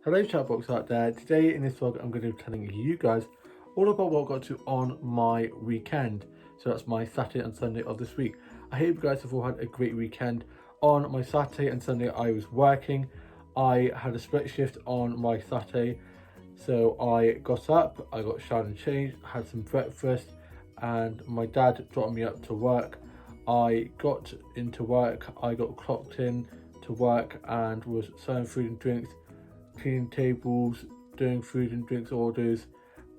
Hello chatbox out there. Today in this vlog I'm going to be telling you guys all about what I got to on my weekend. So that's my Saturday and Sunday of this week. I hope you guys have all had a great weekend. On my Saturday and Sunday I was working. I had a split shift on my Saturday. So I got up, I got showered and changed, had some breakfast, and my dad dropped me up to work. I got into work, I got clocked in to work and was serving food and drinks, cleaning tables, doing food and drinks orders,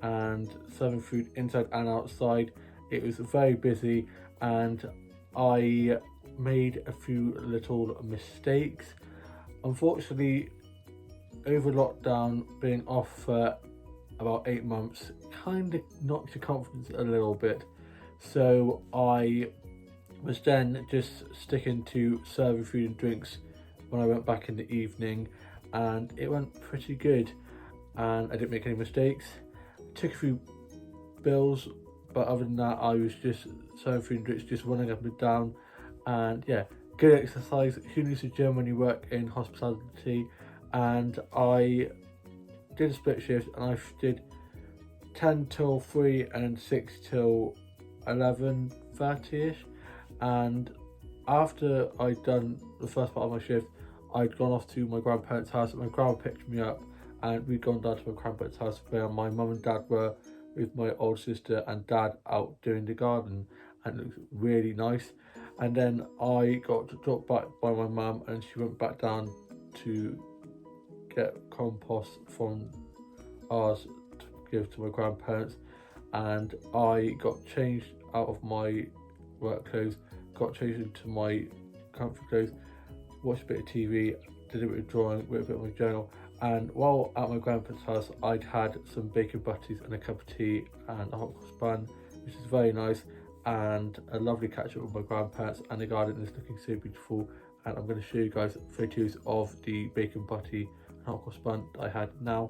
and serving food inside and outside. It was very busy, and I made a few little mistakes. Unfortunately, over lockdown, being off for about 8 months kind of knocked your confidence a little bit. So I was then just sticking to serving food and drinks when I went back in the evening, and it went pretty good, and I didn't make any mistakes. Took a few bills, but other than that I was just serving food and drinks, just running up and down, and yeah, good exercise. Who needs a gym when you work in hospitality? And I did a split shift, and I did 10 till 3 and 6 till 11:30ish. And after I'd done the first part of my shift, I'd gone off to my grandparents' house. My grandma picked me up, and we'd gone down to my grandparents' house where my mum and dad were, with my old sister and dad out doing the garden, and it was really nice. And then I got dropped back by my mum, and she went back down to get compost from ours to give to my grandparents, and I got changed out of my work clothes, got changed into my comfy clothes, watched a bit of TV, did a bit of drawing, wrote a bit of my journal, and while at my grandparents' house I'd had some bacon butties and a cup of tea and a hot cross bun, which is very nice, and a lovely catch up with my grandparents, and the garden is looking so beautiful. And I'm going to show you guys photos of the bacon butty and hot cross bun that I had now.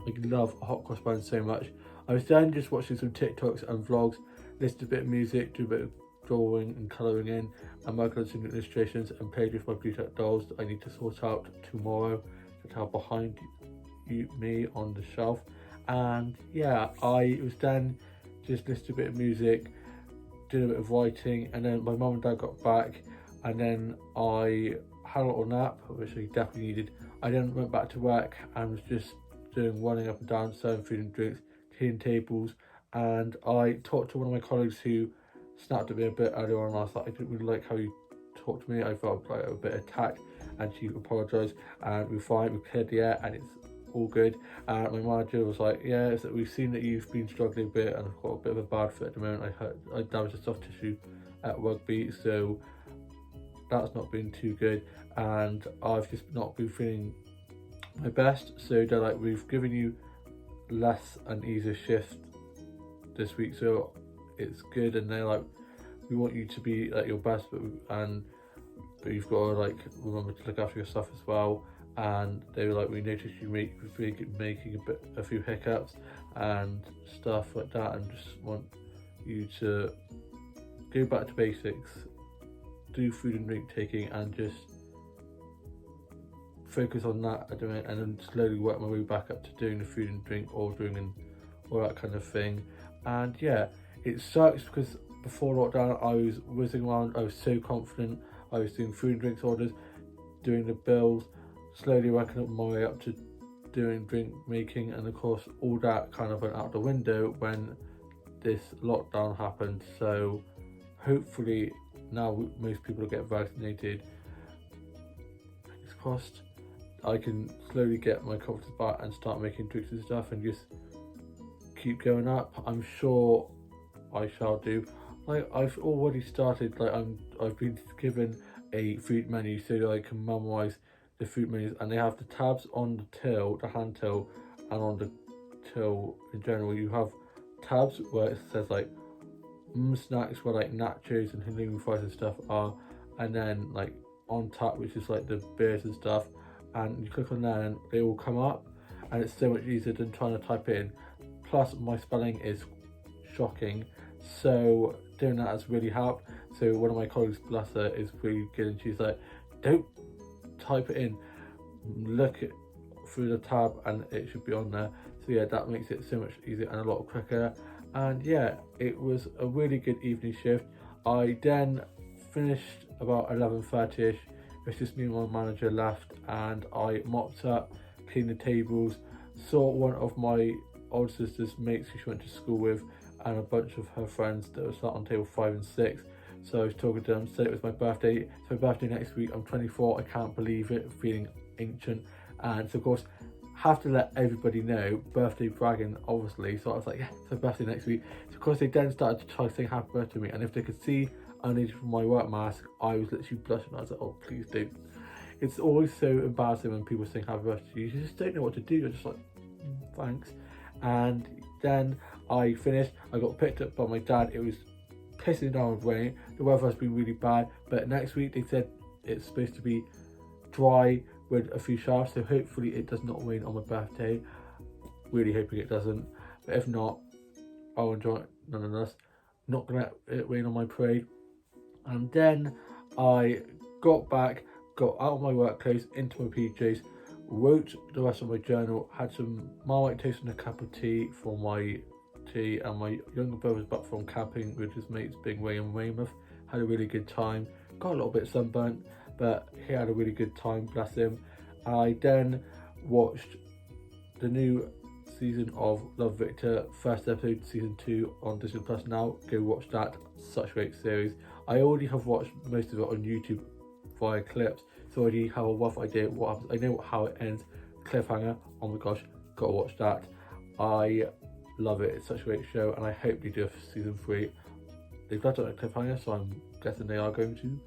I love hot cross buns so much. I was then just watching some TikToks and vlogs, listened to a bit of music, do a bit of drawing and colouring in, and working on some illustrations, and played with my Blue Tech dolls that I need to sort out tomorrow that are behind me on the shelf. And yeah, I was then just listening to a bit of music, doing a bit of writing, and then my mum and dad got back, and then I had a little nap, which I definitely needed. I then went back to work and was just doing running up and down, serving food and drinks, cleaning tables, and I talked to one of my colleagues who snapped at me a bit earlier on last night. I didn't really like how he talked to me. I felt like a bit attacked, and she apologised, and we're fine. We cleared the air, and it's all good. And my manager was like, yeah, so we've seen that you've been struggling a bit, and I've got a bit of a bad foot at the moment. I damaged a soft tissue at rugby, so that's not been too good, and I've just not been feeling my best. So they're like, we've given you less and easier shift this week, so it's good. And they're like, we want you to be at your best, but you've got to like remember to look after your stuff as well. And they were like, we noticed you making a few hiccups and stuff like that, and just want you to go back to basics, do food and drink taking, and just focus on that at the minute, and then slowly work my way back up to doing the food and drink ordering and all that kind of thing. And yeah, it sucks because before lockdown I was whizzing around, I was so confident, I was doing food and drinks orders, doing the bills, slowly working up my way up to doing drink making, and of course all that kind of went out the window when this lockdown happened. So hopefully now most people get vaccinated, fingers crossed, I can slowly get my confidence back and start making drinks and stuff and just keep going up. I'm sure I shall do. I've already started, I've been given a food menu so I can memorise the food menus, and they have the tabs on the till, the hand till, and on the till in general. You have tabs where it says like snacks where like nachos and halloumi fries and stuff are, and then like on tap, which is like the beers and stuff, and you click on that and they all come up, and it's so much easier than trying to type in. Plus my spelling is shocking, so doing that has really helped. So one of my colleagues, bless her, is really good, and she's like, don't type it in, look it through the tab and it should be on there. So yeah, that makes it so much easier and a lot quicker. And yeah, it was a really good evening shift. I then finished about 11:30ish. It's just me and my manager left, and I mopped up, cleaned the tables, saw one of my old sister's mates who she went to school with, and a bunch of her friends that were sat on table 5 and 6. So I was talking to them, said it was my birthday. It's my birthday next week. I'm 24. I can't believe it, feeling ancient. And so of course, have to let everybody know, birthday bragging obviously. So I was like, yeah, it's my birthday next week. So of course they then started to try to sing happy birthday to me, and if they could see underneath my work mask, I was literally blushing. I was like, oh please don't. It's always so embarrassing when people sing happy birthday to you. You just don't know what to do. You're just like, thanks. And then I finished. I got picked up by my dad. It was pissing down with rain. The weather has been really bad, but next week they said it's supposed to be dry with a few showers, so hopefully it does not rain on my birthday. Really hoping it doesn't, but if not, I'll enjoy it nonetheless. Not gonna let it rain on my parade. And then I got back, got out of my work clothes, into my PJs, wrote the rest of my journal, had some Marmite toast and a cup of tea for my tea, and my younger brother's back from camping with his mates being away in Weymouth. Had a really good time, got a little bit sunburnt, but he had a really good time, bless him. I then watched the new season of Love Victor, first episode, season 2 on Disney Plus now. Go watch that, such a great series. I already have watched most of it on YouTube via clips, so I already have a rough idea what happens. I know how it ends. Cliffhanger, oh my gosh, gotta watch that. I love it, it's such a great show, and I hope they do a season 3. They've left it on a cliffhanger, so I'm guessing they are going to,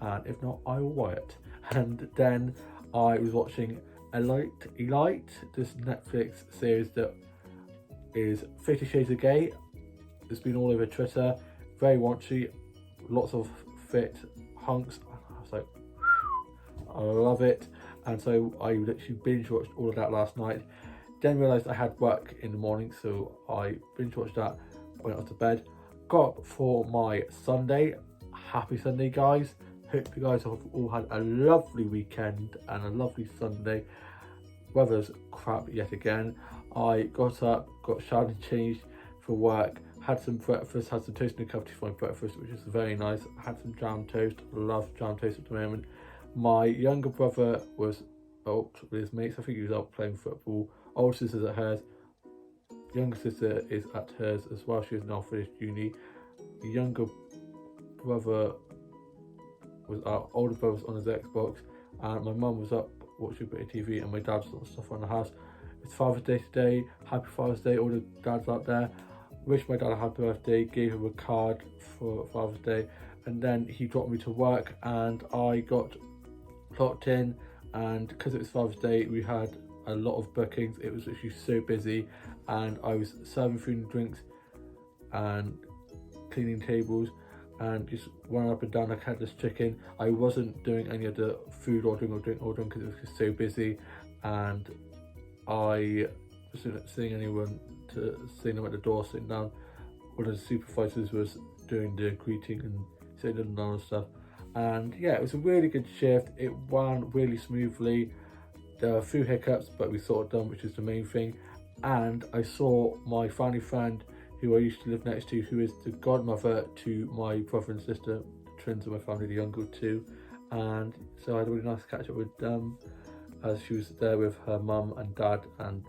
and if not, I will watch it. And then I was watching Elite, this Netflix series that is 50 Shades of Grey. It's been all over Twitter, very raunchy, lots of fit hunks. I was like, I love it. And so I literally binge watched all of that last night. Then realised I had work in the morning, so I binge watched that, went off to bed. Got up for my Sunday. Happy Sunday, guys. Hope you guys have all had a lovely weekend and a lovely Sunday. Weather's crap yet again. I got up, got showered and changed for work, had some breakfast, had some toast and a cup of tea for my breakfast, which is very nice. Had some jam toast, love jam toast at the moment. My younger brother was out with his mates. I think he was out playing football. Older sister's at hers. Younger sister is at hers as well. She has now finished uni. The younger brother was out. Older brother was on his Xbox, and my mum was up watching a bit of TV, and my dad's sort of stuff around the house. It's Father's Day today. Happy Father's Day, all the dads out there. Wish my dad a happy birthday. Gave him a card for Father's Day, and then he dropped me to work, and I got clocked in. And because it was Father's Day, we had a lot of bookings. It was actually so busy, and I was serving food and drinks and cleaning tables and just running up and down like I had this chicken. I wasn't doing any of the food ordering or drink ordering because it was just so busy, and I wasn't seeing anyone to seeing them at the door sitting down. One of the supervisors was doing the greeting and sitting down and stuff. And yeah, it was a really good shift. It ran really smoothly. There were a few hiccups, but we sorted them, which is the main thing. And I saw my family friend who I used to live next to, who is the godmother to my brother and sister, the twins of my family, the younger two. And so I had a really nice catch up with them as she was there with her mum and dad and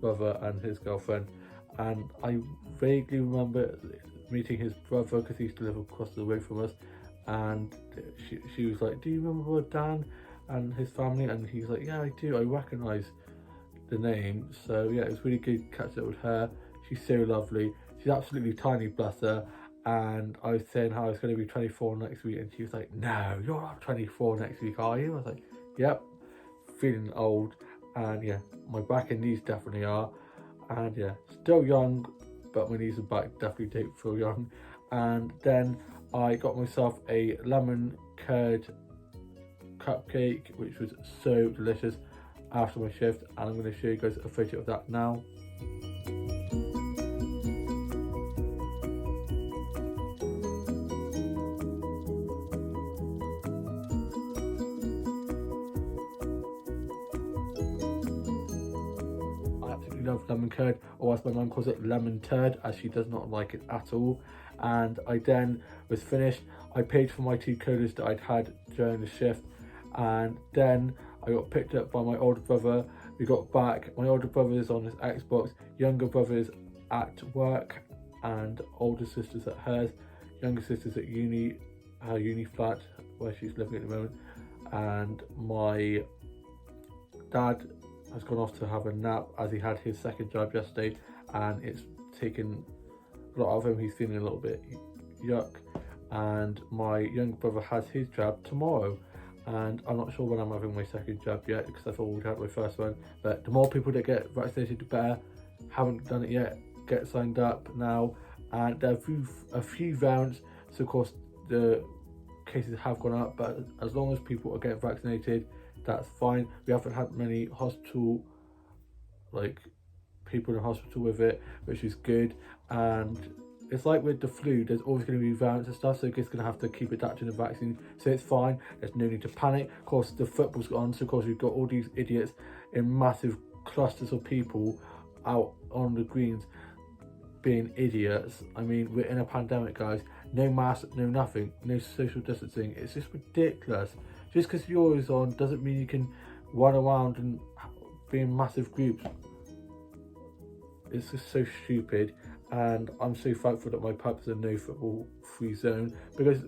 brother and his girlfriend. And I vaguely remember meeting his brother because he used to live across the way from us. And she was like, do you remember Dan and his family? And he's like, yeah, I do, I recognise the name. So yeah, it was really good catching up with her. She's so lovely. She's absolutely tiny, bless her. And I was saying how I was going to be 24 next week, and she was like, no, you're not 24 next week, are you? I was like, yep, feeling old. And yeah, my back and knees definitely are. And yeah, still young, but my knees are back, definitely don't feel young. And then I got myself a lemon curd cupcake, which was so delicious after my shift, and I'm going to show you guys a photo of that now. Love lemon curd, or as my mum calls it, lemon turd, as she does not like it at all. And I then was finished. I paid for my 2 colas that I'd had during the shift, and then I got picked up by my older brother. We got back. My older brother is on his Xbox, younger brother is at work, and older sister's at hers. Younger sister's at uni, her uni flat where she's living at the moment, and my dad has gone off to have a nap as he had his second jab yesterday, and it's taken a lot of him. He's feeling a little bit yuck. And my younger brother has his jab tomorrow, and I'm not sure when I'm having my second jab yet, because I thought we'd had my first one. But the more people that get vaccinated, the better. Haven't done it yet, get signed up now. And there are a few rounds, so of course the cases have gone up, but as long as people are getting vaccinated, that's fine. We haven't had many hospital, like people in hospital with it, which is good. And it's like with the flu, there's always going to be variants and stuff, so it's going to have to keep adapting the vaccine, so it's fine. There's no need to panic. Of course, the football's on, so of course we've got all these idiots in massive clusters of people out on the greens being idiots. I mean, we're in a pandemic, guys. No mask, no nothing, no social distancing. It's just ridiculous. Just because yours on doesn't mean you can run around and be in massive groups. It's just so stupid, and I'm so thankful that my pub is a no football free zone, because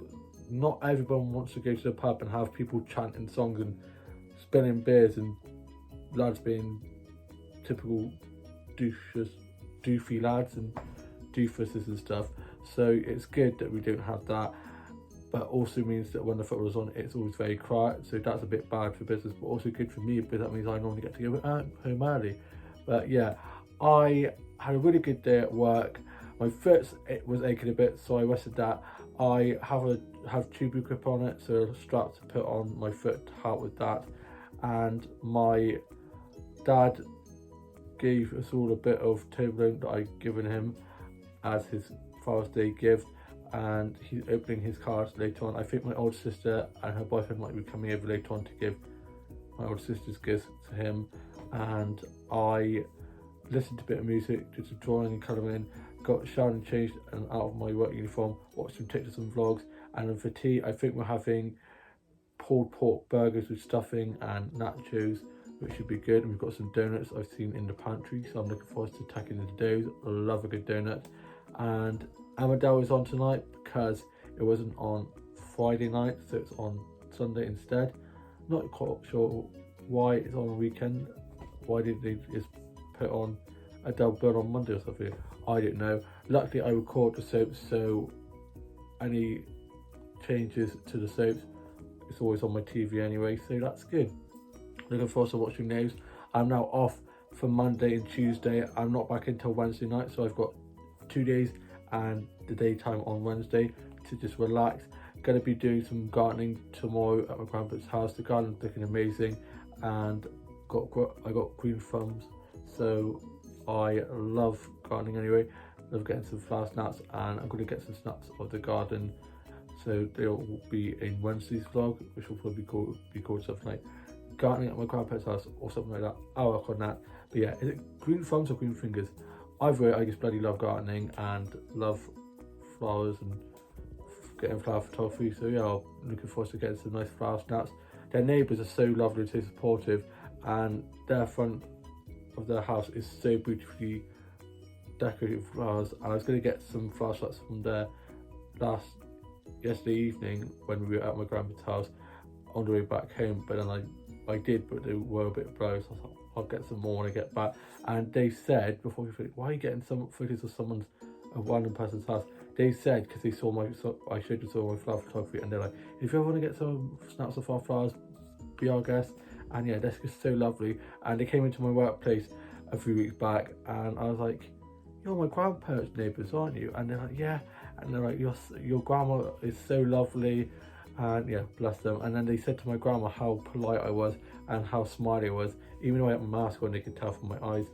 not everyone wants to go to the pub and have people chanting songs and spilling beers and lads being typical doofy lads and doofuses and stuff. So it's good that we don't have that, but also means that when the football is on, it's always very quiet, so that's a bit bad for business, but also good for me, because that means I normally get to go home early. But yeah, I had a really good day at work. My foot was aching a bit, so I rested that. I have tube grip on it, so a strap to put on my foot to help with that. And my dad gave us all a bit of Toblerone that I'd given him as his Father's Day gift, and he's opening his cards later on. I think my older sister and her boyfriend might be coming over later on to give my older sister's gifts to him. And I listened to a bit of music, did some drawing and colouring, got showered and changed and out of my work uniform, watched some TikToks and vlogs. And then for tea, I think we're having pulled pork burgers with stuffing and nachos, which should be good. And we've got some donuts I've seen in the pantry, so I'm looking forward to tackling into those. I love a good donut. And Emmerdale is on tonight because it wasn't on Friday night, so it's on Sunday instead. Not quite sure why it's on a weekend. Why did they just put on Adele Bird on Monday or something? I don't know. Luckily, I record the soaps, so any changes to the soaps, it's always on my TV anyway, so that's good. Looking forward to watching those. I'm now off for Monday and Tuesday. I'm not back until Wednesday night, so I've got 2 days and the daytime on Wednesday to just relax. Gonna be doing some gardening tomorrow at my grandpa's house. The garden's looking amazing, and I got green thumbs, so I love gardening anyway. Love getting some flower snaps, and I'm going to get some snaps of the garden, so they'll be in Wednesday's vlog, which will probably be called something like gardening at my grandpa's house or something like that. I'll work on that. But yeah, is it green thumbs or green fingers? Either way, I just bloody love gardening and love flowers and getting flower photography. So yeah, I'm looking forward to getting some nice flower snaps. Their neighbours are so lovely, so supportive, and their front of their house is so beautifully decorated with flowers. And I was going to get some flower shots from there yesterday evening when we were at my grandpa's house on the way back home, but then I did, but they were a bit blurry, so I thought I'll get some more when I get back. And they said, before we finish, why are you getting some photos of a random person's house? They said, because they saw I showed them some of my flower photography, and they're like, if you ever want to get some snaps of our flowers, be our guest. And yeah, that's just so lovely. And they came into my workplace a few weeks back, and I was like, you're my grandparents' neighbours, aren't you? And they're like, yeah. And they're like, your grandma is so lovely. And yeah, bless them. And then they said to my grandma how polite I was and how smiley I was, even though I had my mask on, they could tell from my eyes.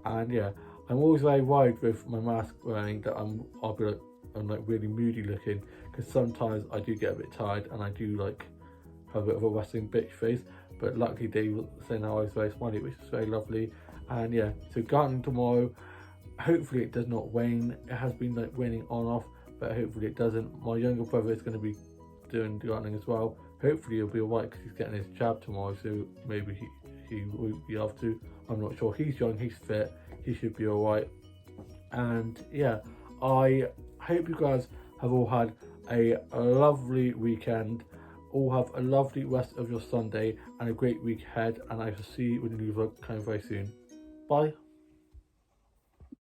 And yeah, I'm always very worried with my mask wearing that I'll be like, I'm like really moody looking, because sometimes I do get a bit tired and I do like have a bit of a resting bitch face. But luckily they were saying how I was very smiley, which is very lovely. And yeah, so gardening tomorrow. Hopefully it does not wane. It has been like raining on off, but hopefully it doesn't. My younger brother is going to be doing gardening as well. Hopefully he'll be alright because he's getting his jab tomorrow, so maybe he won't be able to. I'm not sure. He's young, he's fit, he should be alright. And yeah, I hope you guys have all had a lovely weekend. All have a lovely rest of your Sunday and a great week ahead, and I shall see you with a new vlog coming very soon. Bye.